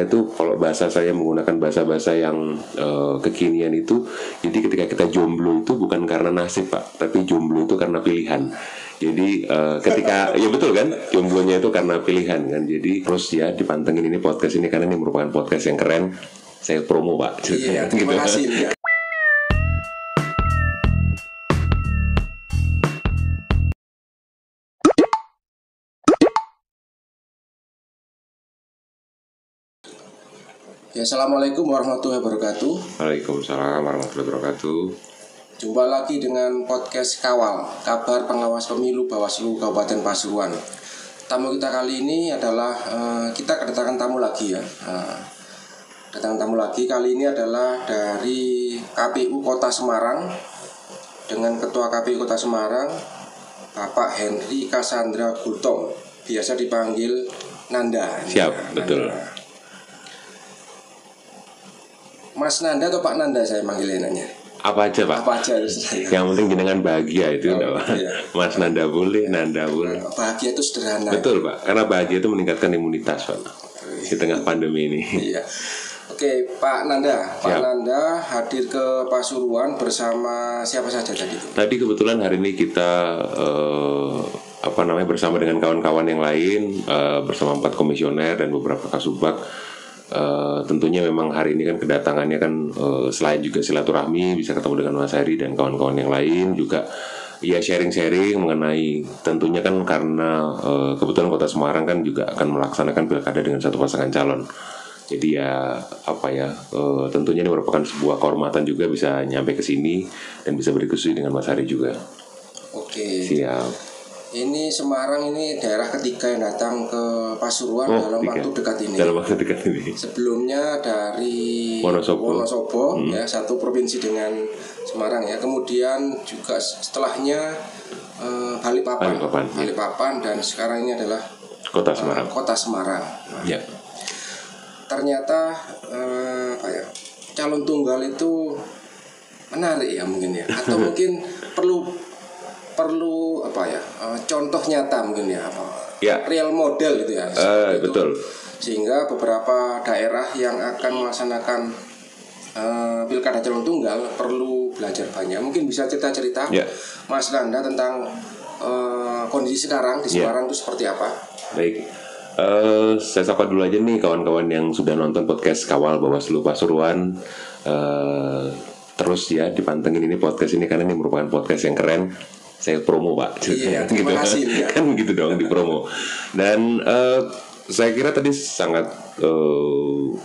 Itu kalau bahasa saya menggunakan bahasa-bahasa yang kekinian itu, jadi ketika kita jomblo itu bukan karena nasib Pak, tapi jomblo itu karena pilihan. Jadi ketika ya betul kan, jomblonya itu karena pilihan kan. Jadi terus ya dipantengin ini podcast ini karena ini merupakan podcast yang keren. Saya promo Pak. Iya, terima kasih ya. Ya, assalamualaikum warahmatullahi wabarakatuh. Waalaikumsalam warahmatullahi wabarakatuh. Jumpa lagi dengan podcast Kawal, kabar pengawas pemilu Bawaslu Kabupaten Pasuruan. Tamu kita kali ini adalah kita kedatangan tamu lagi ya. Kedatangan tamu lagi kali ini adalah dari KPU Kota Semarang dengan Ketua KPU Kota Semarang Bapak Henry Cassandra Gultom, biasa dipanggil Nanda. Siap, betul. Mas Nanda atau Pak Nanda saya manggilnya nanya. Apa aja Pak? Apa aja saya. Yang penting jenengan bahagia itu Iya. Mas Nanda boleh, Nanda boleh. Bahagia itu sederhana. Betul Pak, karena bahagia itu meningkatkan imunitas Pak di tengah pandemi ini. Iya. Oke, Pak Nanda. Pak Nanda hadir ke Pasuruan bersama siapa saja tadi? Tadi kebetulan hari ini kita bersama dengan kawan-kawan yang lain, bersama 4 komisioner dan beberapa kasubag. Tentunya memang hari ini kan kedatangannya kan selain juga silaturahmi, bisa ketemu dengan Mas Heri dan kawan-kawan yang lain juga ya sharing-sharing mengenai tentunya kan karena kebetulan Kota Semarang kan juga akan melaksanakan pilkada dengan satu pasangan calon. Jadi ya tentunya ini merupakan sebuah kehormatan juga bisa nyampe ke sini dan bisa berdiskusi dengan Mas Heri juga. Oke. Siap. Ini Semarang ini daerah ketiga yang datang ke Pasuruan dalam waktu dekat ini. Dalam waktu dekat ini. Sebelumnya dari Wonosobo ya, satu provinsi dengan Semarang ya. Kemudian juga setelahnya Balikpapan dan sekarang ini adalah Kota Semarang. Kota Semarang. Ya. Ternyata calon tunggal itu menarik ya mungkin ya, atau mungkin perlu contoh nyata mungkin ya, real model gitu ya. Betul. Sehingga beberapa daerah yang akan melaksanakan pilkada calon tunggal perlu belajar banyak. Mungkin bisa cerita Mas Nanda tentang kondisi sekarang di Semarang itu seperti apa? Baik. Saya sapa dulu aja nih kawan-kawan yang sudah nonton podcast Kawal Bawaslu Pasuruan. Terus ya dipantengin ini podcast ini karena ini merupakan podcast yang keren. Saya promo Pak. Iya, terima kasih ya. Kan gitu dong di promo. Dan saya kira tadi sangat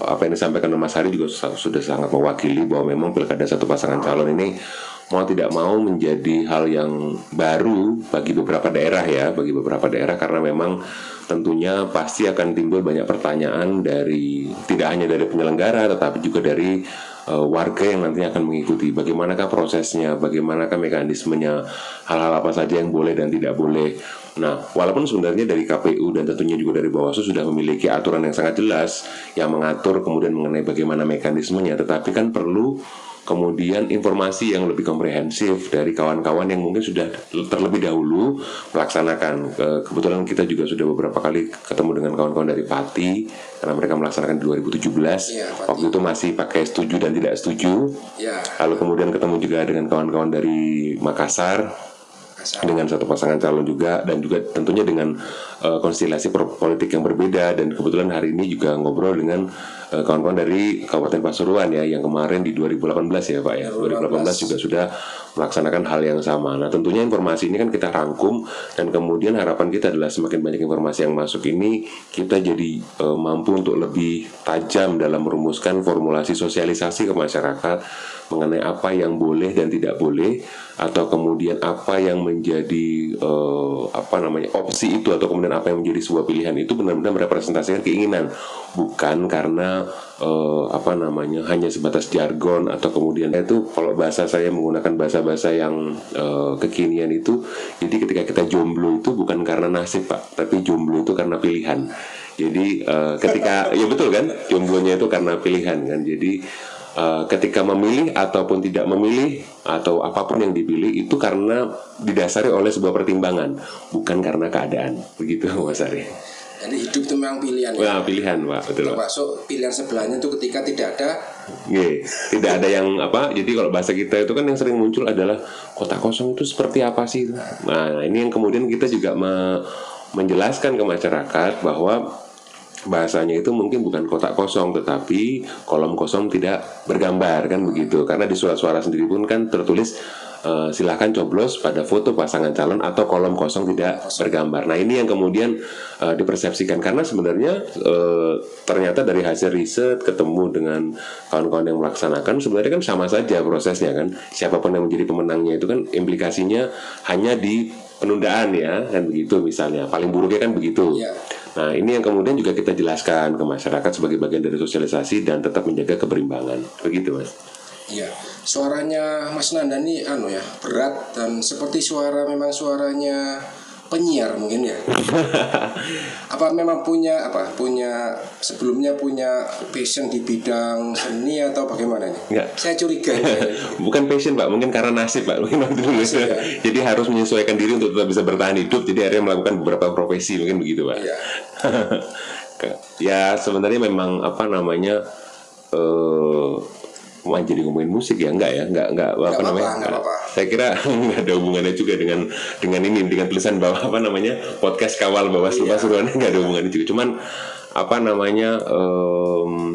apa yang disampaikan Mas Hari juga sudah sangat mewakili bahwa memang pilkada satu pasangan calon ini mau tidak mau menjadi hal yang baru bagi beberapa daerah karena memang tentunya pasti akan timbul banyak pertanyaan dari tidak hanya dari penyelenggara tetapi juga dari warga yang nantinya akan mengikuti bagaimanakah prosesnya, bagaimanakah mekanismenya, hal-hal apa saja yang boleh dan tidak boleh. Nah, walaupun sebenarnya dari KPU dan tentunya juga dari Bawaslu sudah memiliki aturan yang sangat jelas yang mengatur kemudian mengenai bagaimana mekanismenya, tetapi kan perlu kemudian informasi yang lebih komprehensif dari kawan-kawan yang mungkin sudah terlebih dahulu melaksanakan. Kebetulan kita juga sudah beberapa kali ketemu dengan kawan-kawan dari Pati karena mereka melaksanakan di 2017. Waktu itu masih pakai setuju dan tidak setuju. Lalu kemudian ketemu juga dengan kawan-kawan dari Makassar dengan satu pasangan calon juga dan juga tentunya dengan konstelasi politik yang berbeda. Dan kebetulan hari ini juga ngobrol dengan kawan-kawan dari Kabupaten Pasuruan ya, yang kemarin di 2018 ya Pak ya, 2018 juga sudah melaksanakan hal yang sama. Nah tentunya informasi ini kan kita rangkum dan kemudian harapan kita adalah semakin banyak informasi yang masuk ini kita jadi mampu untuk lebih tajam dalam merumuskan formulasi sosialisasi ke masyarakat mengenai apa yang boleh dan tidak boleh, atau kemudian apa yang menjadi opsi itu, atau kemudian apa yang menjadi sebuah pilihan itu benar-benar merepresentasikan keinginan, bukan karena hanya sebatas jargon atau kemudian itu kalau bahasa saya menggunakan bahasa-bahasa yang kekinian itu. Jadi ketika kita jomblo itu bukan karena nasib Pak, tapi jomblo itu karena pilihan. Jadi ketika ya betul kan, jomblonya itu karena pilihan kan. Jadi ketika memilih ataupun tidak memilih atau apapun yang dipilih itu karena didasari oleh sebuah pertimbangan, bukan karena keadaan. Begitu Mas Ari. Jadi hidup itu memang pilihan. Wah, pilihan, Pak, betul. Termasuk pilihan sebelahnya itu ketika tidak ada. Tidak ada yang apa. Jadi kalau bahasa kita itu kan yang sering muncul adalah kotak kosong itu seperti apa sih? Nah, ini yang kemudian kita juga menjelaskan ke masyarakat bahwa bahasanya itu mungkin bukan kotak kosong tetapi kolom kosong tidak bergambar, kan begitu. Karena di surat suara sendiri pun kan tertulis silahkan coblos pada foto pasangan calon atau kolom kosong tidak bergambar. Nah, ini yang kemudian dipersepsikan karena sebenarnya ternyata dari hasil riset ketemu dengan kawan-kawan yang melaksanakan sebenarnya kan sama saja prosesnya kan. Siapapun yang menjadi pemenangnya itu kan implikasinya hanya di penundaan ya, kan begitu misalnya. Paling buruknya kan begitu. Ya. Nah, ini yang kemudian juga kita jelaskan ke masyarakat sebagai bagian dari sosialisasi dan tetap menjaga keberimbangan. Begitu, Mas. Iya, suaranya Mas Nanda ini berat dan seperti memang suaranya penyiar mungkin ya. Apa memang punya sebelumnya punya passion di bidang seni atau bagaimana nih? Enggak. Saya curiga ya. Bukan passion, Pak, mungkin karena nasib, Pak. Mungkin waktu dulu ya. Jadi harus menyesuaikan diri untuk tetap bisa bertahan hidup. Jadi akhirnya melakukan beberapa profesi, mungkin begitu, Pak. Iya. Ya sebenarnya memang jadi ngomongin musik ya, enggak apa-apa. Saya kira nggak ada hubungannya juga dengan tulisan bawah podcast kawal Bawaslu Pasuruan, nggak ada hubungannya juga. Cuman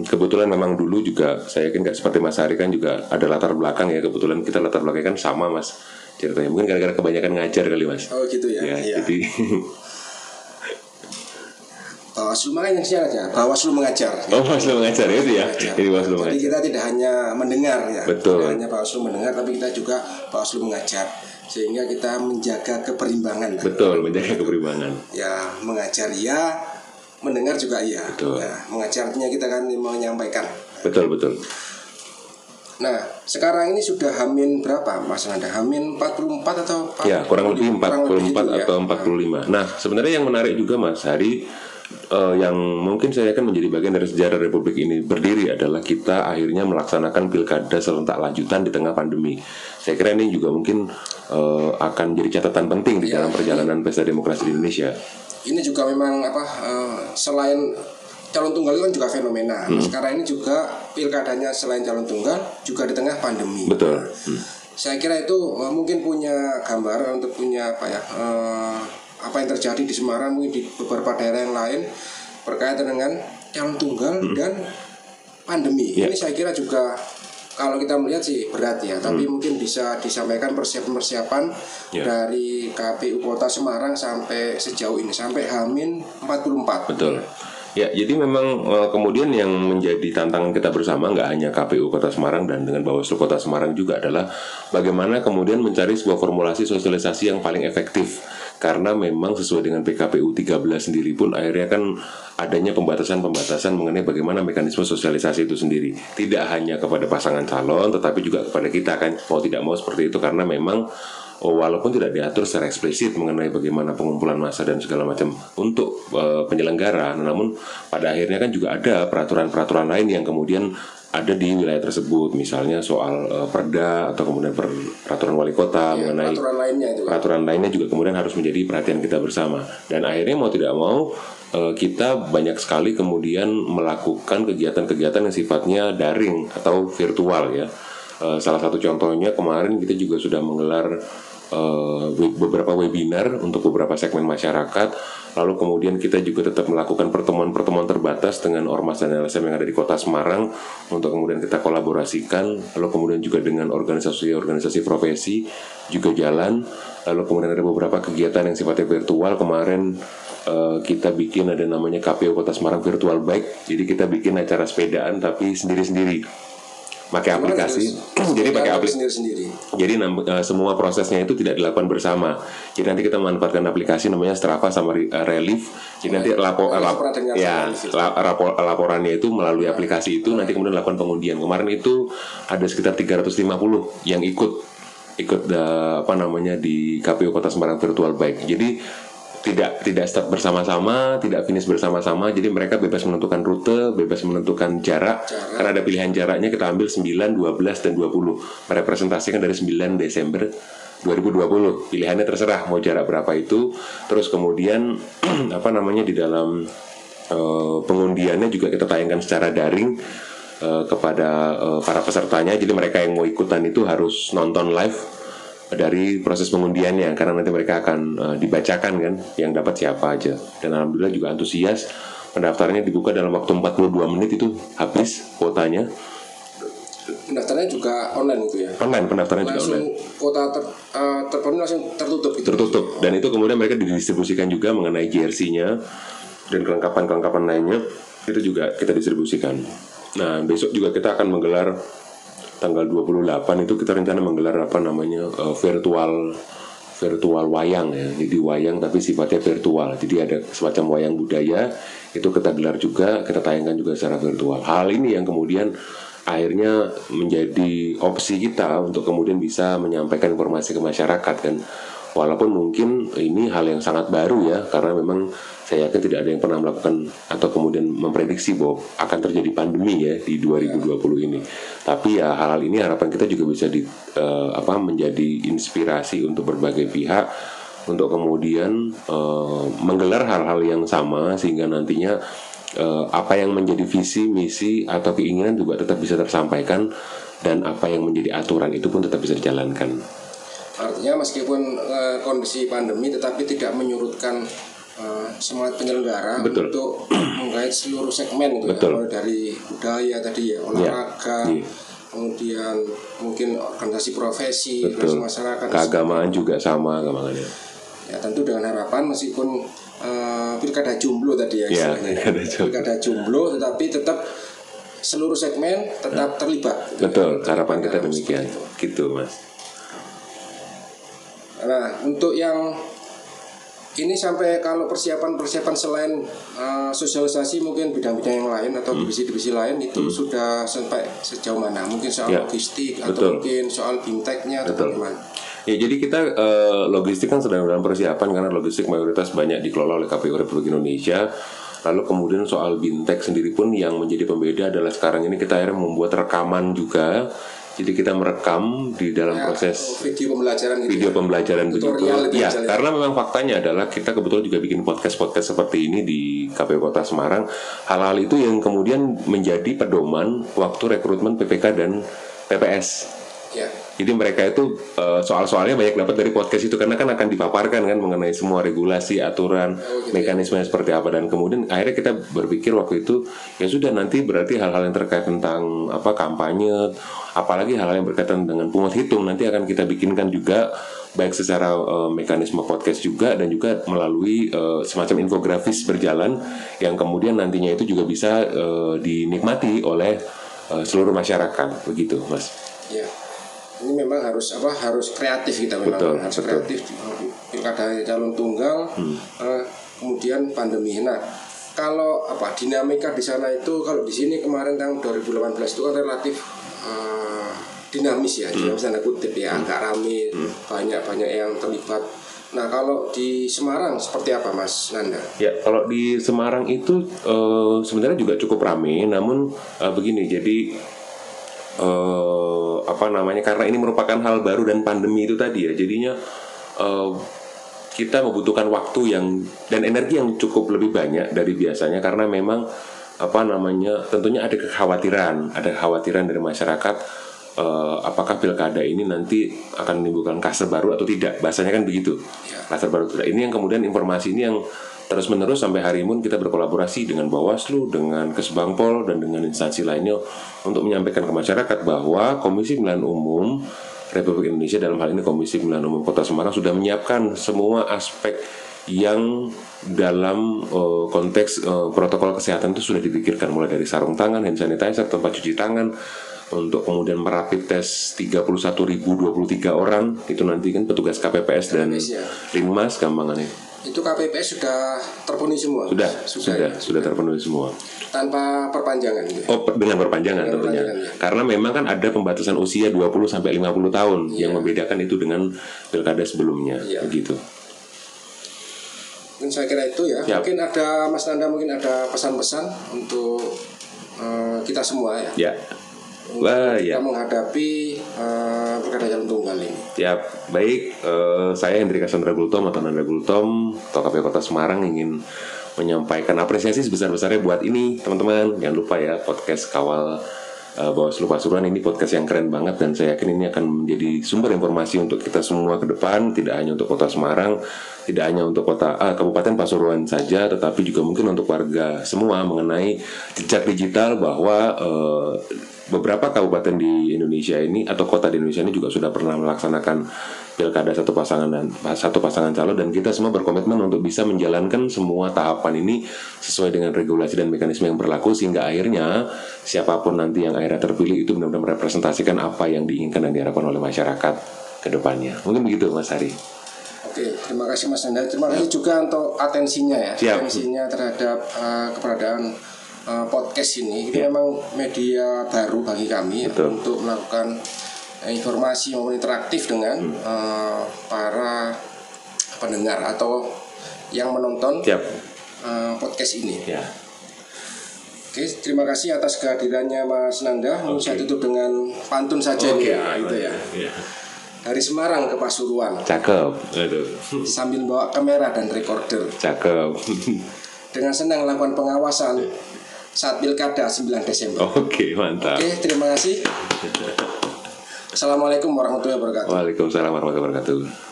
kebetulan memang dulu juga saya yakin nggak seperti Mas Hari kan juga ada latar belakang ya, kebetulan kita latar belakang kan sama, Mas, ceritanya mungkin gara-gara kebanyakan ngajar kali, Mas. Oh gitu ya. Iya. Jadi Bawaslu makanya aja. Bawaslu mengajar. Oh, Bawaslu mengajar itu ya. Jadi Bawaslu mengajar. Jadi kita tidak hanya mendengar ya. Betul. Tidak hanya Bawaslu mendengar, tapi kita juga Bawaslu mengajar. Sehingga kita menjaga keberimbangan. Betul, menjaga keberimbangan. Ya, mengajar ya, mendengar juga iya. Betul. Ya, mengajarnya kita kan menyampaikan. Betul. Nah, sekarang ini sudah Hamin berapa, Mas Nanda? Hamin 44 atau 40? Ya, kurang lebih 44 atau 45. Nah, sebenarnya yang menarik juga, Mas Hari, yang mungkin saya akan menjadi bagian dari sejarah Republik ini berdiri adalah kita akhirnya melaksanakan pilkada serentak lanjutan di tengah pandemi. Saya kira ini juga mungkin akan jadi catatan penting di dalam perjalanan pesta demokrasi di Indonesia. Ini juga memang selain calon tunggal itu kan juga fenomena. Sekarang ini juga pilkadanya selain calon tunggal juga di tengah pandemi. Betul. Saya kira itu mungkin punya gambaran untuk punya apa yang terjadi di Semarang, mungkin di beberapa daerah yang lain berkaitan dengan calon tunggal dan pandemi. Ini saya kira juga kalau kita melihat sih berat ya, tapi mungkin bisa disampaikan persiapan dari KPU Kota Semarang sampai sejauh ini, sampai Hamin 44. Betul. Ya, jadi memang kemudian yang menjadi tantangan kita bersama nggak hanya KPU Kota Semarang dan dengan Bawaslu Kota Semarang juga adalah bagaimana kemudian mencari sebuah formulasi sosialisasi yang paling efektif. Karena memang sesuai dengan PKPU 13 sendiri pun akhirnya kan adanya pembatasan-pembatasan mengenai bagaimana mekanisme sosialisasi itu sendiri. Tidak hanya kepada pasangan calon tetapi juga kepada kita kan, mau tidak mau seperti itu karena memang walaupun tidak diatur secara eksplisit mengenai bagaimana pengumpulan massa dan segala macam untuk penyelenggara, namun pada akhirnya kan juga ada peraturan-peraturan lain yang kemudian ada di wilayah tersebut, misalnya soal perda atau kemudian peraturan wali kota mengenai peraturan lainnya juga kemudian harus menjadi perhatian kita bersama. Dan akhirnya mau tidak mau kita banyak sekali kemudian melakukan kegiatan-kegiatan yang sifatnya daring atau virtual ya. Salah satu contohnya kemarin kita juga sudah menggelar beberapa webinar untuk beberapa segmen masyarakat. Lalu kemudian kita juga tetap melakukan pertemuan-pertemuan terbatas dengan ormas dan LSM yang ada di Kota Semarang untuk kemudian kita kolaborasikan. Lalu kemudian juga dengan organisasi-organisasi profesi juga jalan. Lalu kemudian ada beberapa kegiatan yang sifatnya virtual. Kemarin kita bikin ada namanya KPU Kota Semarang Virtual Bike. Jadi kita bikin acara sepedaan tapi sendiri-sendiri. Pakai aplikasi, jadi pakai aplikasi. Jadi semua prosesnya itu tidak dilakukan bersama. Jadi nanti kita memanfaatkan aplikasi namanya Strava sama Relief. Jadi nanti laporannya itu melalui aplikasi itu nanti kemudian lakukan pengundian. Kemarin itu ada sekitar 350 yang ikut di KPU Kota Semarang Virtual Bike. Jadi tidak start bersama-sama, tidak finish bersama-sama. Jadi mereka bebas menentukan rute, bebas menentukan jarak. Karena ada pilihan jaraknya, kita ambil 9, 12, dan 20. Merepresentasikan dari 9 Desember 2020. Pilihannya terserah mau jarak berapa itu. Terus kemudian di dalam pengundiannya juga kita tayangkan secara daring kepada para pesertanya. Jadi mereka yang mau ikutan itu harus nonton live dari proses pengundiannya, karena nanti mereka akan dibacakan kan yang dapat siapa aja. Dan alhamdulillah juga antusias. Pendaftarannya dibuka dalam waktu 42 menit itu habis kuotanya. Pendaftarannya juga online gitu ya? Online, pendaftarannya langsung juga online. Kuota terpenuhi langsung tertutup gitu? Tertutup. Dan itu kemudian mereka didistribusikan juga mengenai jersey-nya dan kelengkapan-kelengkapan lainnya. Itu juga kita distribusikan. Nah, besok juga kita akan menggelar tanggal 28 itu kita rencana menggelar virtual wayang ya. Jadi wayang tapi sifatnya virtual. Jadi ada semacam wayang budaya itu kita gelar juga, kita tayangkan juga secara virtual. Hal ini yang kemudian akhirnya menjadi opsi kita untuk kemudian bisa menyampaikan informasi ke masyarakat kan. Walaupun mungkin ini hal yang sangat baru ya, karena memang saya yakin tidak ada yang pernah melakukan atau kemudian memprediksi bahwa akan terjadi pandemi ya di 2020 ini. Tapi ya hal-hal ini harapan kita juga bisa menjadi inspirasi untuk berbagai pihak untuk kemudian menggelar hal-hal yang sama sehingga nantinya apa yang menjadi visi, misi atau keinginan juga tetap bisa tersampaikan, dan apa yang menjadi aturan itu pun tetap bisa dijalankan. Artinya meskipun kondisi pandemi tetapi tidak menyurutkan semangat penyelenggara. Betul. Untuk menggait seluruh segmen gitu. Betul. Ya, mulai dari budaya tadi ya, olahraga, kemudian mungkin organisasi profesi, organisasi masyarakat, keagamaan juga sama keagamannya. Ya tentu dengan harapan meskipun pilkada jomblo tadi ya istilahnya. Pilkada jomblo tetapi tetap seluruh segmen tetap terlibat. Betul, harapan kita demikian. Gitu, Mas. Nah, untuk yang ini sampai kalau persiapan selain sosialisasi mungkin bidang-bidang yang lain atau divisi-divisi lain itu sudah sampai sejauh mana? Mungkin soal logistik atau mungkin soal bimteknya atau bagaimana? Ya, jadi kita logistik kan sedang dalam persiapan karena logistik mayoritas banyak dikelola oleh KPU Republik Indonesia. Lalu kemudian soal bimtek sendiri pun yang menjadi pembeda adalah sekarang ini kita akhirnya membuat rekaman juga. Jadi kita merekam di dalam proses video pembelajaran gitu. Video pembelajaran begitu. Ya, gitu karena memang faktanya adalah kita kebetulan juga bikin podcast seperti ini di KPU Kota Semarang. Hal-hal itu yang kemudian menjadi pedoman waktu rekrutmen PPK dan PPS. Ya. Jadi mereka itu soal-soalnya banyak dapat dari podcast itu karena kan akan dipaparkan kan mengenai semua regulasi, aturan, mekanisme seperti apa, dan kemudian akhirnya kita berpikir waktu itu ya sudah, nanti berarti hal-hal yang terkait tentang kampanye, apalagi hal-hal yang berkaitan dengan pungut hitung nanti akan kita bikinkan juga baik secara mekanisme podcast juga dan juga melalui semacam infografis berjalan yang kemudian nantinya itu juga bisa dinikmati oleh seluruh masyarakat begitu, Mas. Ya. Ini memang harus kreatif kita memang harus kreatif. Pilkada calon tunggal, kemudian pandemi. Nah, kalau dinamika di sana itu, kalau di sini kemarin tahun 2018 itu kan relatif dinamis ya, dalam tanda kutip ya, agak ramai, banyak yang terlibat. Nah, kalau di Semarang seperti apa, Mas Nanda? Ya, kalau di Semarang itu sebenarnya juga cukup ramai, namun begini, jadi karena ini merupakan hal baru dan pandemi itu tadi ya, jadinya kita membutuhkan waktu dan energi yang cukup lebih banyak dari biasanya, karena memang tentunya ada kekhawatiran dari masyarakat, apakah pilkada ini nanti akan menimbulkan kluster baru atau tidak, bahasanya kan begitu, kluster baru tidak. Ini yang kemudian informasi ini yang terus menerus sampai hari ini kita berkolaborasi dengan Bawaslu, dengan Kesbangpol dan dengan instansi lainnya untuk menyampaikan ke masyarakat bahwa Komisi Pemilihan Umum Republik Indonesia, dalam hal ini Komisi Pemilihan Umum Kota Semarang, sudah menyiapkan semua aspek yang dalam konteks protokol kesehatan itu sudah dipikirkan, mulai dari sarung tangan, hand sanitizer, tempat cuci tangan, untuk kemudian merapid tes 31.023 orang itu nanti kan petugas KPPS dan Linmas gampangannya. Itu KPPS sudah terpenuhi semua? Sudah terpenuhi semua. Tanpa perpanjangan gitu? Dengan perpanjangan tentunya. Karena memang kan ada pembatasan usia 20-50 tahun yang membedakan itu dengan pilkada sebelumnya, begitu. Mungkin saya kira itu ya. Mungkin ada Mas Nanda, mungkin ada pesan-pesan untuk kita semua ya. Wah, ya. kita menghadapi pilkada calon tunggal ini. Ya, baik. Saya Hendrik Cassandra Gultom atau Nanda Gultom, Ketua KPU Kota Semarang ingin menyampaikan apresiasi sebesar-besarnya buat ini, teman-teman. Jangan lupa ya, podcast Kawal Bawaslu Pasuruan ini podcast yang keren banget, dan saya yakin ini akan menjadi sumber informasi untuk kita semua ke depan, tidak hanya untuk Kota Semarang, tidak hanya untuk Kabupaten Pasuruan saja, tetapi juga mungkin untuk warga semua mengenai jejak digital bahwa beberapa kabupaten di Indonesia ini atau kota di Indonesia ini juga sudah pernah melaksanakan pilkada satu pasangan calon, dan kita semua berkomitmen untuk bisa menjalankan semua tahapan ini sesuai dengan regulasi dan mekanisme yang berlaku, sehingga akhirnya siapapun nanti yang akhirnya terpilih itu benar-benar merepresentasikan apa yang diinginkan dan diharapkan oleh masyarakat ke depannya. Mungkin begitu, Mas Hari. Oke, terima kasih Mas Nanda. Terima kasih juga untuk atensinya ya. Siap. Atensinya terhadap keberadaan podcast ini. Ini memang media baru bagi kami ya, untuk melakukan informasi maupun interaktif dengan para pendengar atau yang menonton podcast ini. Ya. Oke, terima kasih atas kehadirannya Mas Nanda. Mau saya tutup dengan pantun saja nih, gitu ya. Dari Semarang ke Pasuruan. Cakep. Aduh. Sambil bawa kamera dan recorder. Cakep. Dengan senang melakukan pengawasan saat pilkada 9 Desember. Oke, mantap. Oke, terima kasih. Assalamualaikum warahmatullahi wabarakatuh. Waalaikumsalam warahmatullahi wabarakatuh.